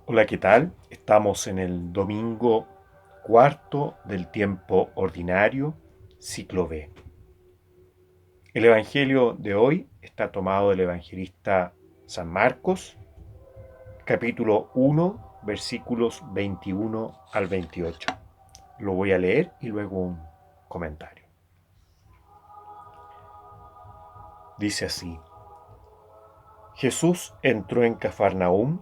Hola, ¿qué tal? Estamos en el domingo cuarto del tiempo ordinario, ciclo B. El Evangelio de hoy está tomado del evangelista San Marcos, capítulo 1, versículos 21 al 28. Lo voy a leer y luego un comentario. Dice así: Jesús entró en Cafarnaúm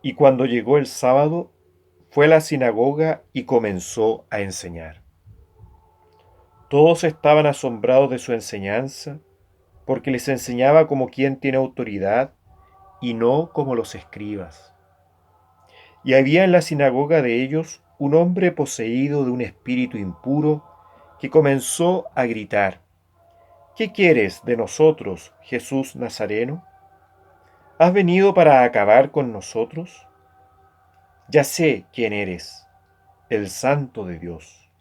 y cuando llegó el sábado fue a la sinagoga y comenzó a enseñar. Todos estaban asombrados de su enseñanza, porque les enseñaba como quien tiene autoridad y no como los escribas. Y había en la sinagoga de ellos un hombre poseído de un espíritu impuro que comenzó a gritar: ¿Qué quieres de nosotros, Jesús Nazareno? ¿Has venido para acabar con nosotros? Ya sé quién eres, el Santo de Dios.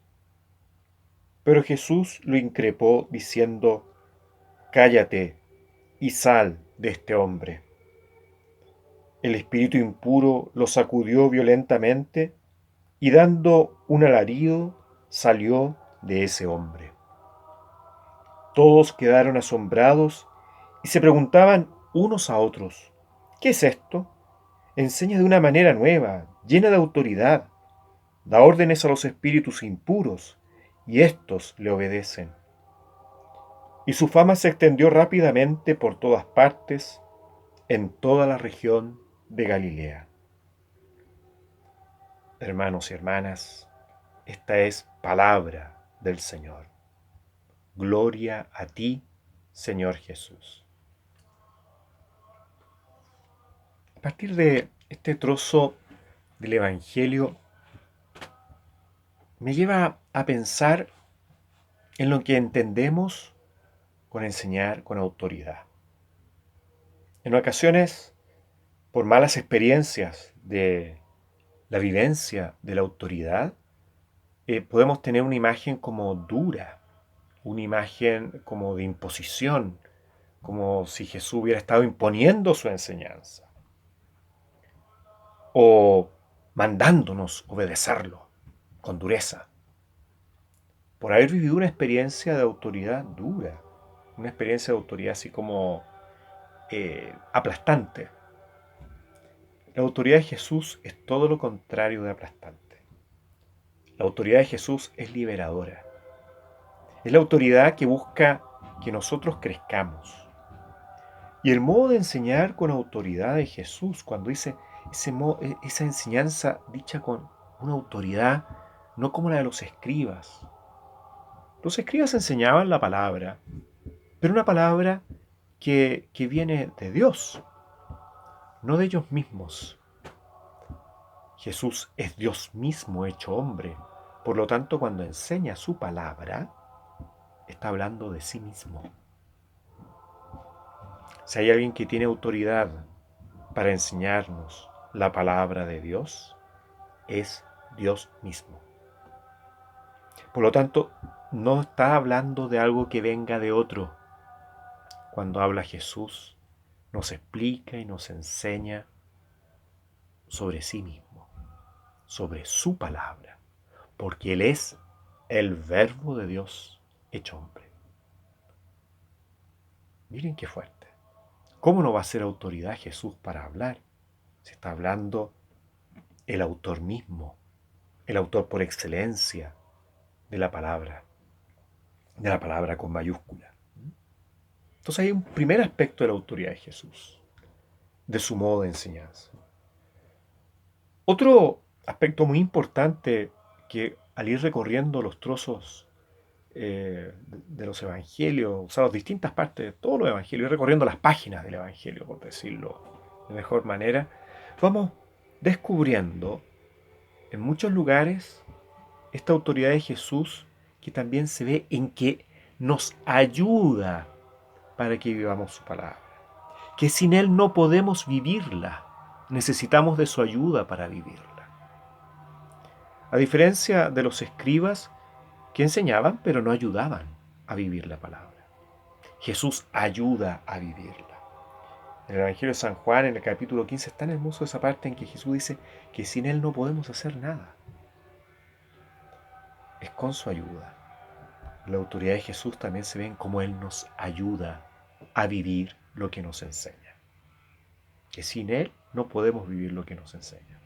Pero Jesús lo increpó diciendo: Cállate y sal de este hombre. El espíritu impuro lo sacudió violentamente y dando un alarido salió de ese hombre. Todos quedaron asombrados y se preguntaban unos a otros: ¿qué es esto? Enseña de una manera nueva, llena de autoridad, da órdenes a los espíritus impuros y éstos le obedecen. Y su fama se extendió rápidamente por todas partes, en toda la región de Galilea. Hermanos y hermanas, esta es palabra del Señor. Gloria a ti, Señor Jesús. A partir de este trozo del Evangelio, me lleva a pensar en lo que entendemos con enseñar con autoridad. En ocasiones, por malas experiencias de la vivencia de la autoridad, podemos tener una imagen como dura, una imagen como de imposición, como si Jesús hubiera estado imponiendo su enseñanza o mandándonos obedecerlo con dureza, por haber vivido una experiencia de autoridad dura, una experiencia de autoridad así como aplastante. La autoridad de Jesús es todo lo contrario de aplastante. La autoridad de Jesús es liberadora. Es la autoridad que busca que nosotros crezcamos. Y el modo de enseñar con autoridad de Jesús, cuando dice esa enseñanza dicha con una autoridad, no como la de los escribas. Los escribas enseñaban la palabra, pero una palabra que viene de Dios, no de ellos mismos. Jesús es Dios mismo hecho hombre. Por lo tanto, cuando enseña su palabra, está hablando de sí mismo. Si hay alguien que tiene autoridad para enseñarnos la palabra de Dios, es Dios mismo. Por lo tanto, no está hablando de algo que venga de otro. Cuando habla Jesús, nos explica y nos enseña sobre sí mismo, sobre su palabra, porque Él es el Verbo de Dios hecho hombre. Miren qué fuerte. ¿Cómo no va a ser autoridad Jesús para hablar? Se está hablando el autor mismo, el autor por excelencia de la palabra con mayúscula. Entonces hay un primer aspecto de la autoridad de Jesús, de su modo de enseñanza. Otro aspecto muy importante que al ir recorriendo los trozos de los evangelios, o sea, las distintas partes de todos los evangelios, ir recorriendo las páginas del evangelio, por decirlo de mejor manera, vamos descubriendo en muchos lugares esta autoridad de Jesús que también se ve en que nos ayuda para que vivamos su palabra. Que sin Él no podemos vivirla. Necesitamos de su ayuda para vivirla. A diferencia de los escribas que enseñaban pero no ayudaban a vivir la palabra. Jesús ayuda a vivirla. En el Evangelio de San Juan, en el capítulo 15, es tan hermoso esa parte en que Jesús dice que sin Él no podemos hacer nada. Es con su ayuda. La autoridad de Jesús también se ve en cómo Él nos ayuda a vivir lo que nos enseña. Que sin Él no podemos vivir lo que nos enseña.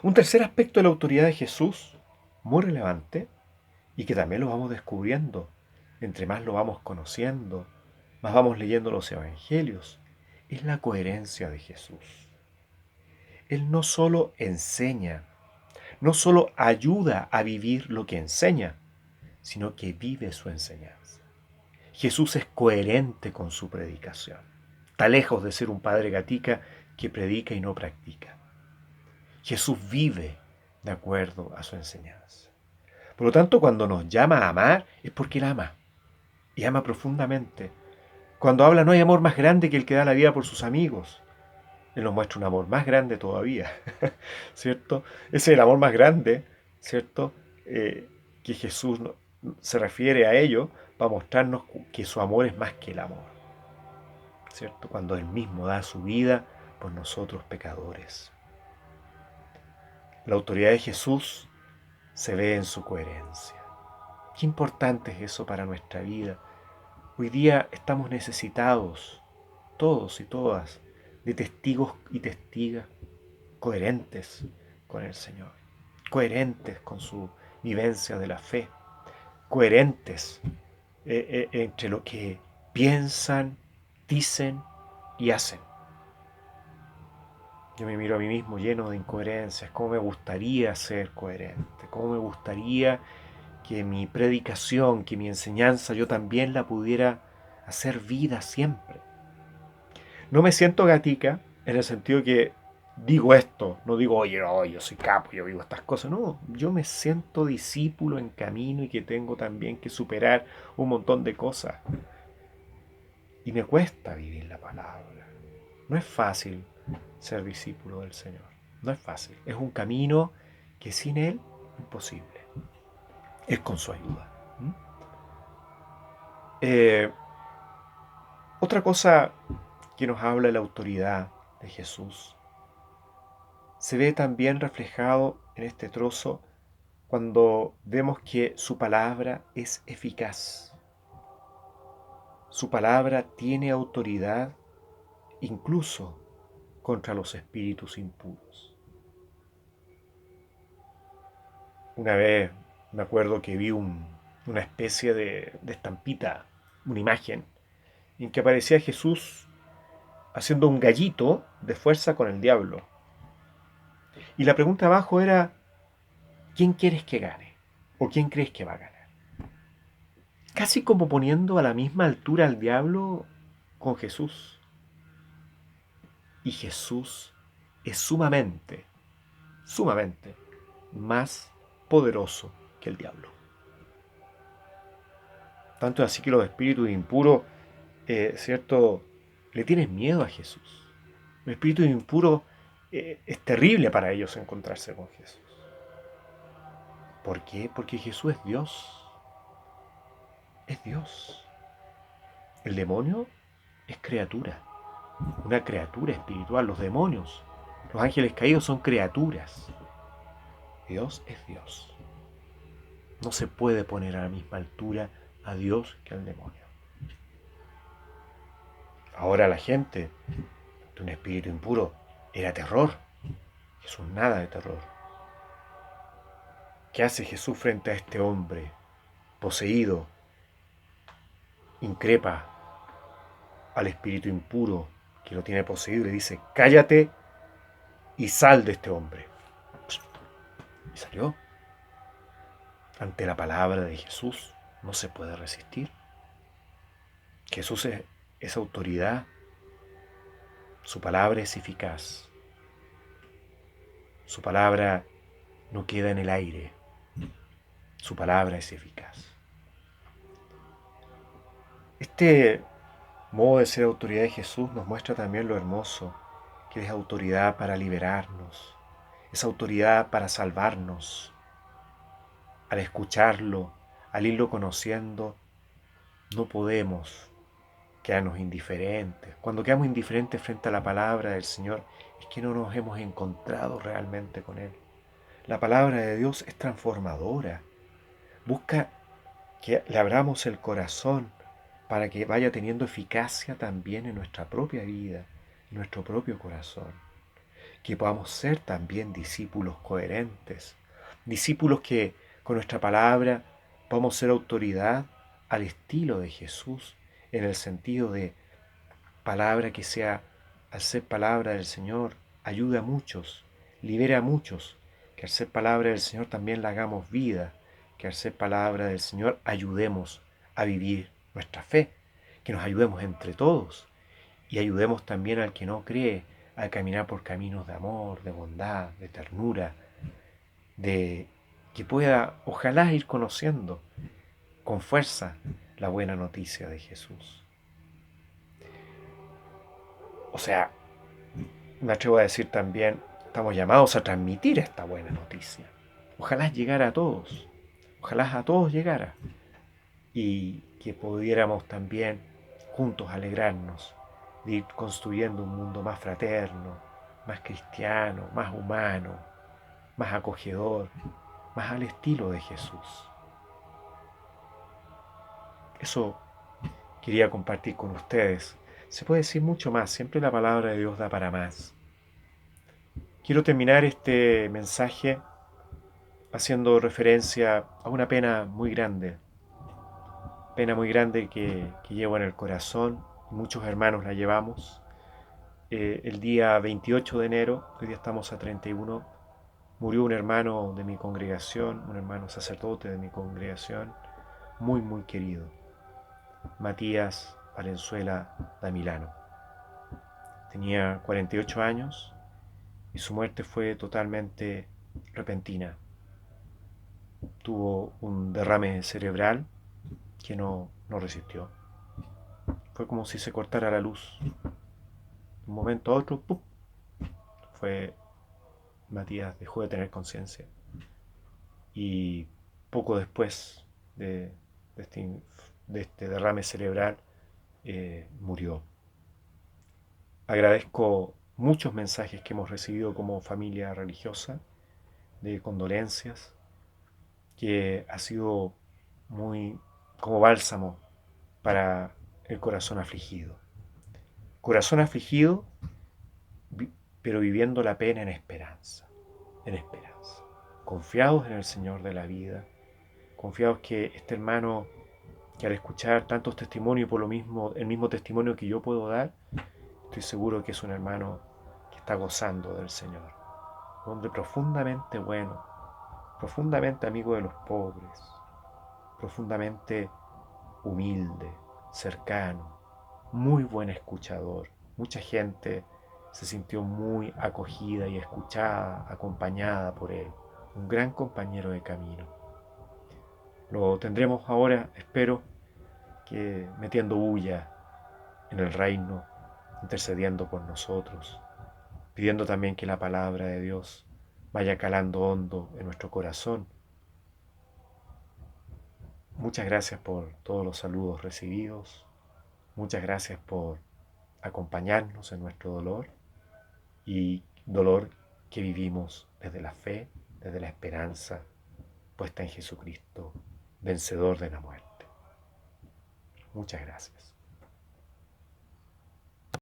Un tercer aspecto de la autoridad de Jesús, muy relevante, y que también lo vamos descubriendo, entre más lo vamos conociendo, más vamos leyendo los evangelios, es la coherencia de Jesús. Él no solo enseña, no solo ayuda a vivir lo que enseña, sino que vive su enseñanza. Jesús es coherente con su predicación. Está lejos de ser un padre gatica que predica y no practica. Jesús vive de acuerdo a su enseñanza. Por lo tanto, cuando nos llama a amar, es porque Él ama. Y ama profundamente. Cuando habla, no hay amor más grande que el que da la vida por sus amigos. Él nos muestra un amor más grande todavía, ¿cierto? Ese es el amor más grande, ¿cierto? Que Jesús se refiere a ello para mostrarnos que su amor es más que el amor, ¿cierto? Cuando Él mismo da su vida por nosotros pecadores. La autoridad de Jesús se ve en su coherencia. Qué importante es eso para nuestra vida. Hoy día estamos necesitados, todos y todas, de testigos y testigas coherentes con el Señor, coherentes con su vivencia de la fe, coherentes entre lo que piensan, dicen y hacen. Yo me miro a mí mismo lleno de incoherencias, cómo me gustaría ser coherente, cómo me gustaría que mi predicación, que mi enseñanza yo también la pudiera hacer vida siempre. No me siento gatica en el sentido que digo esto, no digo, oye, no, yo soy capo, yo vivo estas cosas. No, yo me siento discípulo en camino y que tengo también que superar un montón de cosas. Y me cuesta vivir la palabra. No es fácil ser discípulo del Señor. No es fácil. Es un camino que sin Él, imposible. Es con su ayuda. Otra cosa que nos habla de la autoridad de Jesús se ve también reflejado en este trozo cuando vemos que su palabra es eficaz. Su palabra tiene autoridad incluso contra los espíritus impuros. Una vez me acuerdo que vi una especie de estampita, una imagen, en que aparecía Jesús haciendo un gallito de fuerza con el diablo. Y la pregunta abajo era, ¿quién quieres que gane? ¿O quién crees que va a ganar? Casi como poniendo a la misma altura al diablo con Jesús. Y Jesús es sumamente más poderoso que el diablo. Tanto es así que los espíritus impuros, ¿cierto?, le tienen miedo a Jesús. Los espíritus impuros es terrible para ellos encontrarse con Jesús. ¿Por qué? Porque Jesús es Dios. Es Dios. El demonio es criatura. Una criatura espiritual. Los demonios, los ángeles caídos son criaturas. Dios es Dios. No se puede poner a la misma altura a Dios que al demonio. Ahora la gente de un espíritu impuro era terror. Jesús nada de terror. ¿Qué hace Jesús frente a este hombre poseído? Increpa al espíritu impuro que lo tiene poseído y le dice, cállate y sal de este hombre. Y salió. Ante la palabra de Jesús no se puede resistir. Jesús es autoridad. Su palabra es eficaz. Su palabra no queda en el aire. Su palabra es eficaz. Este modo de ser autoridad de Jesús nos muestra también lo hermoso que es autoridad para liberarnos, es autoridad para salvarnos. Al escucharlo, al irlo conociendo, no podemos quedarnos indiferentes. Cuando quedamos indiferentes frente a la palabra del Señor, es que no nos hemos encontrado realmente con Él. La palabra de Dios es transformadora. Busca que le abramos el corazón para que vaya teniendo eficacia también en nuestra propia vida, en nuestro propio corazón. Que podamos ser también discípulos coherentes, discípulos que con nuestra palabra podamos ser autoridad al estilo de Jesús, en el sentido de palabra que sea, al ser palabra del Señor, ayuda a muchos, libera a muchos, que al ser palabra del Señor también la hagamos vida, que al ser palabra del Señor ayudemos a vivir nuestra fe, que nos ayudemos entre todos y ayudemos también al que no cree a caminar por caminos de amor, de bondad, de ternura, de que pueda, ojalá, ir conociendo con fuerza la buena noticia de Jesús. O sea, me atrevo a decir también, estamos llamados a transmitir esta buena noticia. Ojalá llegara a todos, ojalá a todos llegara y que pudiéramos también juntos alegrarnos de ir construyendo un mundo más fraterno, más cristiano, más humano, más acogedor, más al estilo de Jesús. Eso quería compartir con ustedes. Se puede decir mucho más, siempre la palabra de Dios da para más. Quiero terminar este mensaje haciendo referencia a una pena muy grande que llevo en el corazón, y muchos hermanos la llevamos. El día 28 de enero, hoy día estamos a 31, murió un hermano de mi congregación, un hermano sacerdote de mi congregación, muy muy querido, Matías Valenzuela da Milano. Tenía 48 años y su muerte fue totalmente repentina. Tuvo un derrame cerebral que no resistió. Fue como si se cortara la luz. De un momento a otro, ¡pum! Fue Matías dejó de tener conciencia. Y poco después de este, de este derrame cerebral, murió. Agradezco muchos mensajes que hemos recibido como familia religiosa, de condolencias, que ha sido muy como bálsamo para el corazón afligido. Corazón afligido, pero viviendo la pena en esperanza, en esperanza. Confiados en el Señor de la vida, confiados que este hermano, que al escuchar tantos testimonios, por lo mismo, el mismo testimonio que yo puedo dar, estoy seguro que es un hermano que está gozando del Señor. Un hombre profundamente bueno, profundamente amigo de los pobres, profundamente humilde, cercano, muy buen escuchador. Mucha gente se sintió muy acogida y escuchada, acompañada por él. Un gran compañero de camino. Lo tendremos ahora, espero, que metiendo bulla en el reino, intercediendo por nosotros, pidiendo también que la palabra de Dios vaya calando hondo en nuestro corazón. Muchas gracias por todos los saludos recibidos. Muchas gracias por acompañarnos en nuestro dolor y dolor que vivimos desde la fe, desde la esperanza puesta en Jesucristo, vencedor de la muerte. Muchas gracias.